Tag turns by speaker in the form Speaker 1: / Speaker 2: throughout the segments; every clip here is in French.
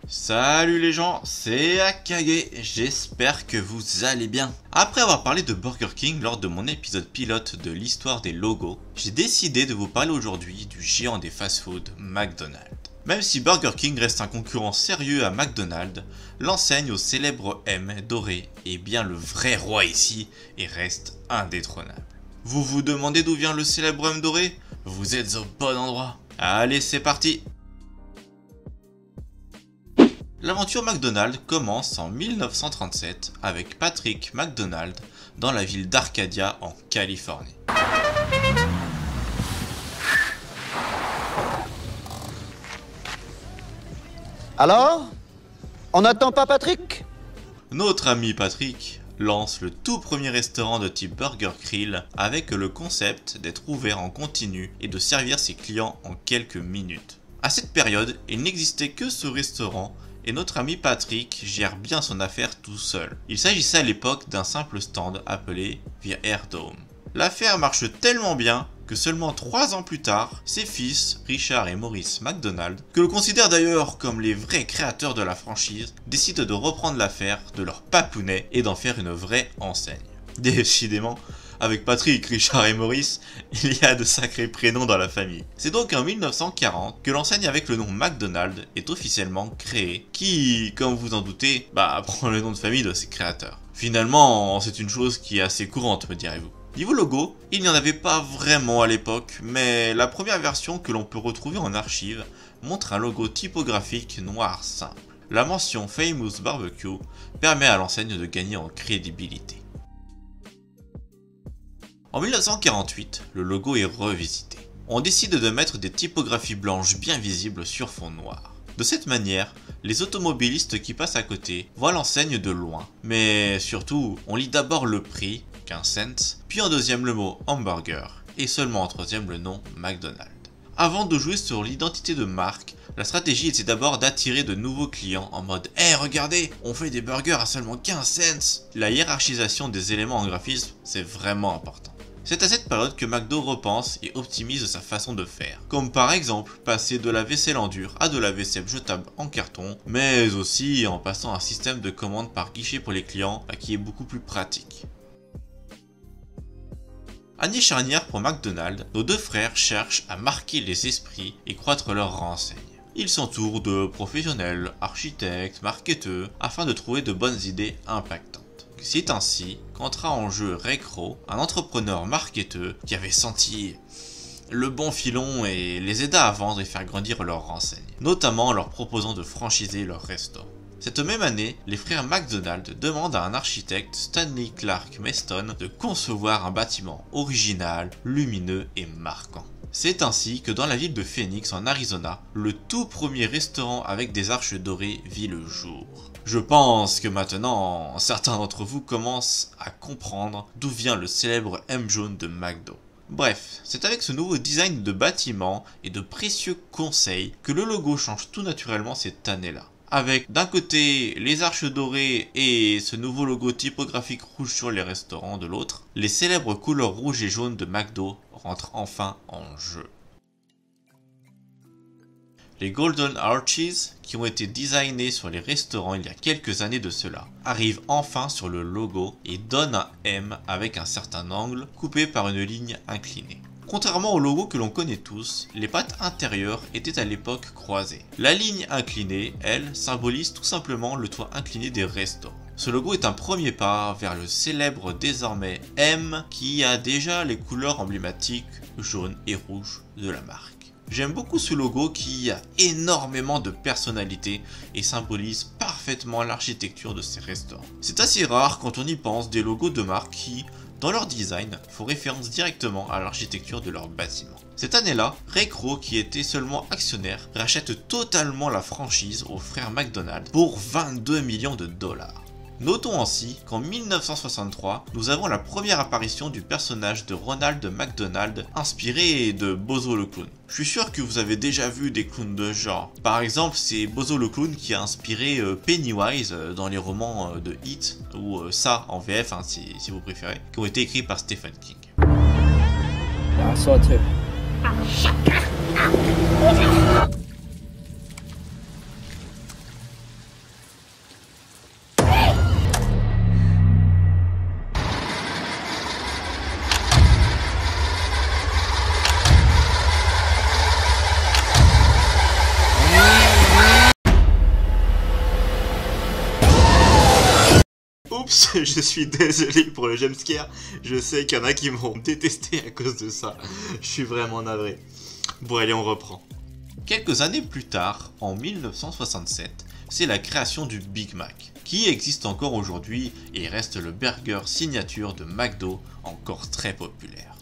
Speaker 1: Salut les gens, c'est Akage, j'espère que vous allez bien. Après avoir parlé de Burger King lors de mon épisode pilote de l'histoire des logos, j'ai décidé de vous parler aujourd'hui du géant des fast-food, McDonald's. Même si Burger King reste un concurrent sérieux à McDonald's, l'enseigne au célèbre M doré est bien le vrai roi ici et reste indétrônable. Vous vous demandez d'où vient le célèbre M doré? Vous êtes au bon endroit. Allez, c'est parti! L'aventure McDonald's commence en 1937 avec Patrick McDonald dans la ville d'Arcadia en Californie.
Speaker 2: Alors? On n'attend pas Patrick?
Speaker 1: Notre ami Patrick lance le tout premier restaurant de type Burger Grill avec le concept d'être ouvert en continu et de servir ses clients en quelques minutes. À cette période, il n'existait que ce restaurant et notre ami Patrick gère bien son affaire tout seul. Il s'agissait à l'époque d'un simple stand appelé The Airdome. L'affaire marche tellement bien que seulement 3 ans plus tard, ses fils, Richard et Maurice McDonald, que l'on considère d'ailleurs comme les vrais créateurs de la franchise, décident de reprendre l'affaire de leur papounet et d'en faire une vraie enseigne. Décidément, avec Patrick, Richard et Maurice, il y a de sacrés prénoms dans la famille. C'est donc en 1940 que l'enseigne avec le nom McDonald's est officiellement créée, qui, comme vous en doutez, prend le nom de famille de ses créateurs. Finalement, c'est une chose qui est assez courante, me direz-vous. Niveau logo, il n'y en avait pas vraiment à l'époque, mais la première version que l'on peut retrouver en archive montre un logo typographique noir simple. La mention Famous Barbecue permet à l'enseigne de gagner en crédibilité. En 1948, le logo est revisité. On décide de mettre des typographies blanches bien visibles sur fond noir. De cette manière, les automobilistes qui passent à côté voient l'enseigne de loin. Mais surtout, on lit d'abord le prix, 15 cents, puis en deuxième le mot hamburger, et seulement en troisième le nom McDonald's. Avant de jouer sur l'identité de marque, la stratégie était d'abord d'attirer de nouveaux clients en mode « Hey, regardez, on fait des burgers à seulement 15 cents !» La hiérarchisation des éléments en graphisme, c'est vraiment important. C'est à cette période que McDo repense et optimise sa façon de faire, comme par exemple passer de la vaisselle en dur à de la vaisselle jetable en carton, mais aussi en passant un système de commande par guichet pour les clients qui est beaucoup plus pratique. Année charnière pour McDonald's, nos deux frères cherchent à marquer les esprits et croître leur renseigne. Ils s'entourent de professionnels, architectes, marketeurs, afin de trouver de bonnes idées impactantes. C'est ainsi qu'entra en jeu Ray Kroc, un entrepreneur marketeur qui avait senti le bon filon et les aida à vendre et faire grandir leur renseigne, notamment en leur proposant de franchiser leur restaurant. Cette même année, les frères McDonald demandent à un architecte, Stanley Clark Meston, de concevoir un bâtiment original, lumineux et marquant. C'est ainsi que dans la ville de Phoenix en Arizona, le tout premier restaurant avec des arches dorées vit le jour. Je pense que maintenant, certains d'entre vous commencent à comprendre d'où vient le célèbre M jaune de McDo. Bref, c'est avec ce nouveau design de bâtiment et de précieux conseils que le logo change tout naturellement cette année-là. Avec d'un côté les arches dorées et ce nouveau logo typographique rouge sur les restaurants de l'autre, les célèbres couleurs rouge et jaune de McDo rentrent enfin en jeu. Les Golden Arches, qui ont été designés sur les restaurants il y a quelques années de cela, arrivent enfin sur le logo et donnent un M avec un certain angle coupé par une ligne inclinée. Contrairement au logo que l'on connaît tous, les pattes intérieures étaient à l'époque croisées. La ligne inclinée, elle, symbolise tout simplement le toit incliné des restaurants. Ce logo est un premier pas vers le célèbre désormais M qui a déjà les couleurs emblématiques jaune et rouge de la marque. J'aime beaucoup ce logo qui a énormément de personnalité et symbolise parfaitement l'architecture de ces restaurants. C'est assez rare quand on y pense des logos de marques qui, dans leur design, font référence directement à l'architecture de leur bâtiment. Cette année-là, Ray Kroc, qui était seulement actionnaire, rachète totalement la franchise aux frères McDonald pour 22 millions de dollars. Notons ainsi qu'en 1963, nous avons la première apparition du personnage de Ronald McDonald inspiré de Bozo le clown. Je suis sûr que vous avez déjà vu des clowns de ce genre. Par exemple, c'est Bozo le clown qui a inspiré Pennywise dans les romans de It, ou ça en VF hein, si vous préférez, qui ont été écrits par Stephen King.
Speaker 3: I saw it too.
Speaker 1: Oups, je suis désolé pour le jumpscare, je sais qu'il y en a qui m'ont détesté à cause de ça, je suis vraiment navré. Bon allez, on reprend. Quelques années plus tard, en 1967, c'est la création du Big Mac, qui existe encore aujourd'hui et reste le burger signature de McDo, encore très populaire.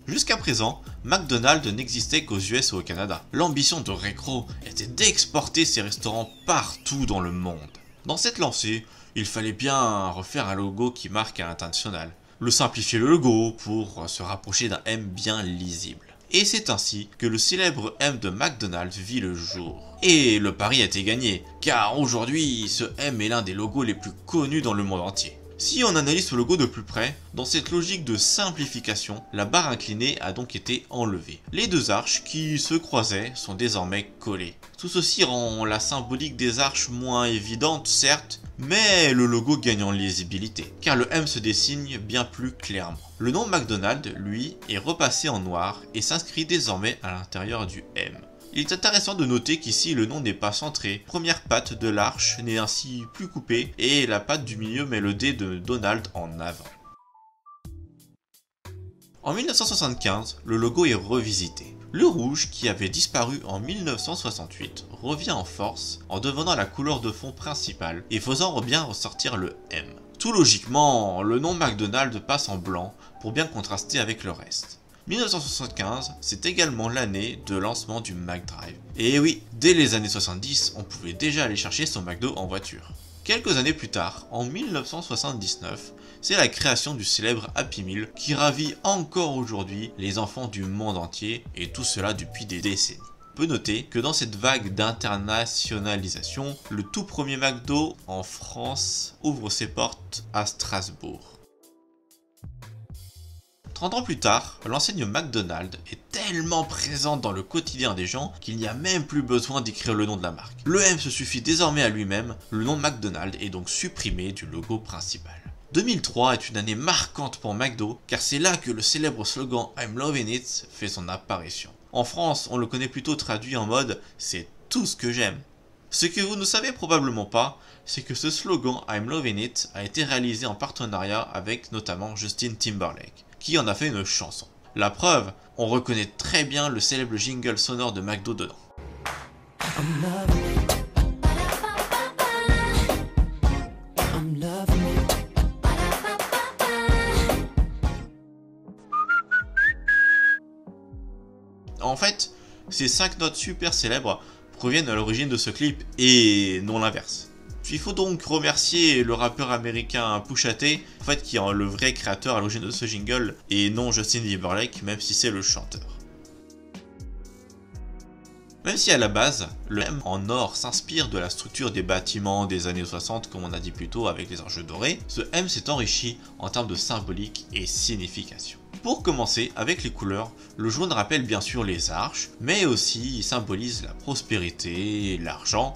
Speaker 1: Jusqu'à présent, McDonald's n'existait qu'aux US et au Canada. L'ambition de Ray Kroc était d'exporter ses restaurants partout dans le monde. Dans cette lancée, il fallait bien refaire un logo qui marque à l'international. Le simplifier le logo pour se rapprocher d'un M bien lisible. Et c'est ainsi que le célèbre M de McDonald's vit le jour. Et le pari a été gagné, car aujourd'hui, ce M est l'un des logos les plus connus dans le monde entier. Si on analyse ce logo de plus près, dans cette logique de simplification, la barre inclinée a donc été enlevée. Les deux arches qui se croisaient sont désormais collées. Tout ceci rend la symbolique des arches moins évidente, certes, mais le logo gagne en lisibilité, car le M se dessine bien plus clairement. Le nom McDonald's, lui, est repassé en noir et s'inscrit désormais à l'intérieur du M. Il est intéressant de noter qu'ici le nom n'est pas centré, première patte de l'arche n'est ainsi plus coupée et la patte du milieu met le D de Donald en avant. En 1975, le logo est revisité. Le rouge, qui avait disparu en 1968, revient en force en devenant la couleur de fond principale et faisant bien ressortir le M. Tout logiquement, le nom McDonald's passe en blanc pour bien contraster avec le reste. 1975, c'est également l'année de lancement du McDrive. Et oui, dès les années 70, on pouvait déjà aller chercher son McDo en voiture. Quelques années plus tard, en 1979, c'est la création du célèbre Happy Meal qui ravit encore aujourd'hui les enfants du monde entier, et tout cela depuis des décennies. On peut noter que dans cette vague d'internationalisation, le tout premier McDo en France ouvre ses portes à Strasbourg. 30 ans plus tard, l'enseigne McDonald's est tellement présente dans le quotidien des gens qu'il n'y a même plus besoin d'écrire le nom de la marque. Le M se suffit désormais à lui-même, le nom McDonald's est donc supprimé du logo principal. 2003 est une année marquante pour McDo, car c'est là que le célèbre slogan I'm loving it fait son apparition. En France, on le connaît plutôt traduit en mode c'est tout ce que j'aime. Ce que vous ne savez probablement pas, c'est que ce slogan I'm loving it a été réalisé en partenariat avec notamment Justin Timberlake, qui en a fait une chanson. La preuve, on reconnaît très bien le célèbre jingle sonore de McDo dedans. En fait, ces 5 notes super célèbres proviennent à l'origine de ce clip et non l'inverse. Il faut donc remercier le rappeur américain Pusha T, en fait, qui est le vrai créateur à l'origine de ce jingle, et non Justin Timberlake, même si c'est le chanteur. Même si à la base, le M en or s'inspire de la structure des bâtiments des années 60, comme on a dit plus tôt avec les enjeux dorés, ce M s'est enrichi en termes de symbolique et signification. Pour commencer, avec les couleurs, le jaune rappelle bien sûr les arches, mais aussi il symbolise la prospérité, l'argent.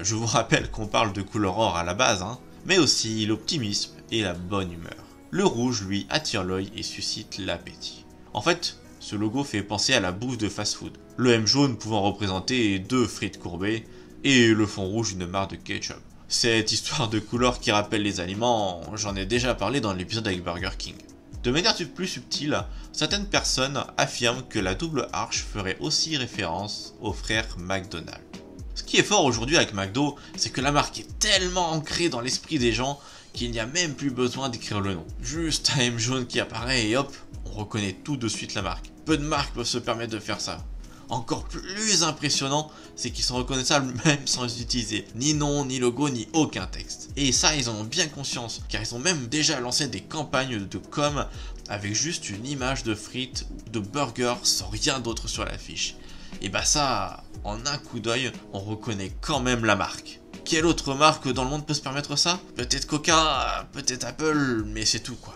Speaker 1: Je vous rappelle qu'on parle de couleur or à la base, mais aussi l'optimisme et la bonne humeur. Le rouge, lui, attire l'œil et suscite l'appétit. En fait, ce logo fait penser à la bouffe de fast-food. Le M jaune pouvant représenter 2 frites courbées et le fond rouge une marque de ketchup. Cette histoire de couleur qui rappelle les aliments, j'en ai déjà parlé dans l'épisode avec Burger King. De manière plus subtile, certaines personnes affirment que la double arche ferait aussi référence aux frères McDonald. Ce qui est fort aujourd'hui avec McDo, c'est que la marque est tellement ancrée dans l'esprit des gens qu'il n'y a même plus besoin d'écrire le nom. Juste un M jaune qui apparaît et hop, on reconnaît tout de suite la marque. Peu de marques peuvent se permettre de faire ça. encore plus impressionnant, c'est qu'ils sont reconnaissables même sans utiliser ni nom, ni logo, ni aucun texte. Et ça, ils en ont bien conscience, car ils ont même déjà lancé des campagnes de com avec juste une image de frites ou de burger sans rien d'autre sur l'affiche. Et bah ça, en un coup d'œil, on reconnaît quand même la marque. Quelle autre marque dans le monde peut se permettre ça? Peut-être Coca, peut-être Apple, mais c'est tout quoi.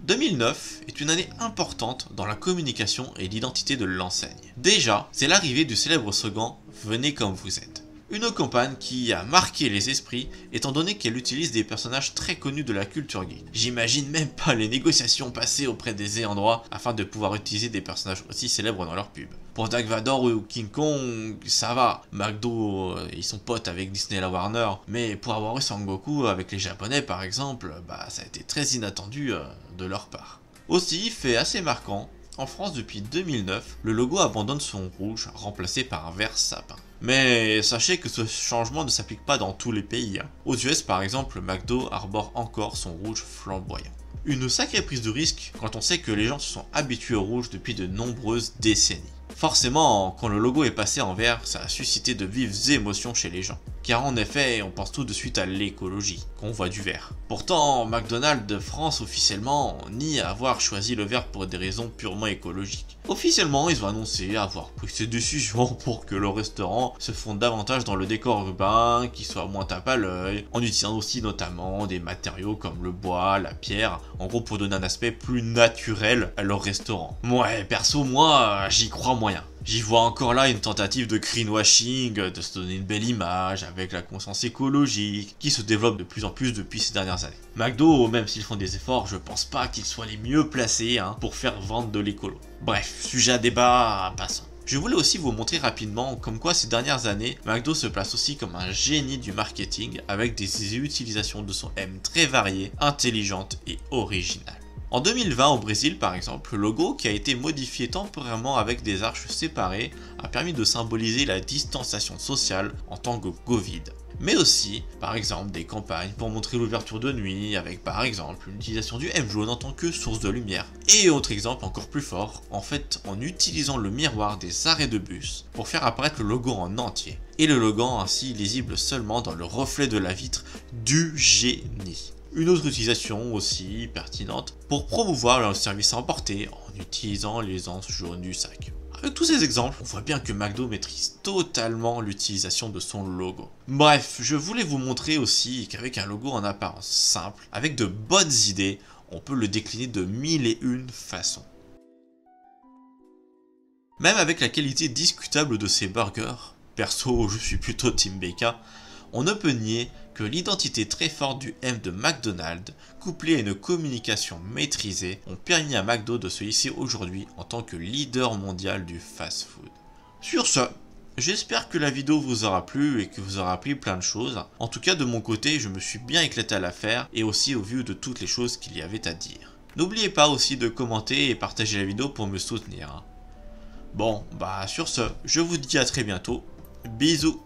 Speaker 1: 2009 est une année importante dans la communication et l'identité de l'enseigne. Déjà, c'est l'arrivée du célèbre slogan « Venez comme vous êtes ». Une campagne qui a marqué les esprits étant donné qu'elle utilise des personnages très connus de la culture geek. J'imagine même pas les négociations passées auprès des ayants droit afin de pouvoir utiliser des personnages aussi célèbres dans leur pub. Pour Dark Vador ou King Kong, ça va. McDo, ils sont potes avec Disney et la Warner, mais pour avoir eu Sangoku avec les Japonais par exemple, bah ça a été très inattendu de leur part. Aussi, fait assez marquant, en France depuis 2009, le logo abandonne son rouge, remplacé par un vert sapin. Mais sachez que ce changement ne s'applique pas dans tous les pays. Aux US par exemple, McDo arbore encore son rouge flamboyant. Une sacrée prise de risque quand on sait que les gens se sont habitués au rouge depuis de nombreuses décennies. Forcément, quand le logo est passé en vert, ça a suscité de vives émotions chez les gens. Car en effet, on pense tout de suite à l'écologie, qu'on voit du vert. Pourtant, McDonald's France officiellement nie avoir choisi le vert pour des raisons purement écologiques. Officiellement, ils ont annoncé avoir pris ces décisions pour que le restaurant se fonde davantage dans le décor urbain, qu'il soit moins tape à l'œil, en utilisant aussi notamment des matériaux comme le bois, la pierre, en gros pour donner un aspect plus naturel à leur restaurant. Ouais, perso, moi, j'y crois moyen. J'y vois encore là une tentative de greenwashing, de se donner une belle image avec la conscience écologique qui se développe de plus en plus depuis ces dernières années. McDo, même s'ils font des efforts, je pense pas qu'ils soient les mieux placés pour faire vendre de l'écolo. Bref, sujet à débat, passons. Je voulais aussi vous montrer rapidement comme quoi ces dernières années, McDo se place aussi comme un génie du marketing avec des utilisations de son M très variées, intelligentes et originales. En 2020 au Brésil par exemple, le logo qui a été modifié temporairement avec des arches séparées a permis de symboliser la distanciation sociale en tant que Covid. Mais aussi, par exemple, des campagnes pour montrer l'ouverture de nuit avec par exemple l'utilisation du M jaune en tant que source de lumière. Et autre exemple encore plus fort, en fait en utilisant le miroir des arrêts de bus pour faire apparaître le logo en entier. Et le logo ainsi lisible seulement dans le reflet de la vitre du génie. Une autre utilisation aussi pertinente pour promouvoir leur service à emporter en utilisant les anses jaunes du sac. Avec tous ces exemples, on voit bien que McDo maîtrise totalement l'utilisation de son logo. Bref, je voulais vous montrer aussi qu'avec un logo en apparence simple, avec de bonnes idées, on peut le décliner de 1001 façons. Même avec la qualité discutable de ces burgers, perso je suis plutôt Team BK, on ne peut nier que l'identité très forte du M de McDonald's, couplée à une communication maîtrisée, ont permis à McDo de se hisser aujourd'hui en tant que leader mondial du fast-food. Sur ce, j'espère que la vidéo vous aura plu et que vous aura appris plein de choses. En tout cas de mon côté, je me suis bien éclaté à la faire et aussi au vu de toutes les choses qu'il y avait à dire. N'oubliez pas aussi de commenter et partager la vidéo pour me soutenir. Bon, bah sur ce, je vous dis à très bientôt. Bisous.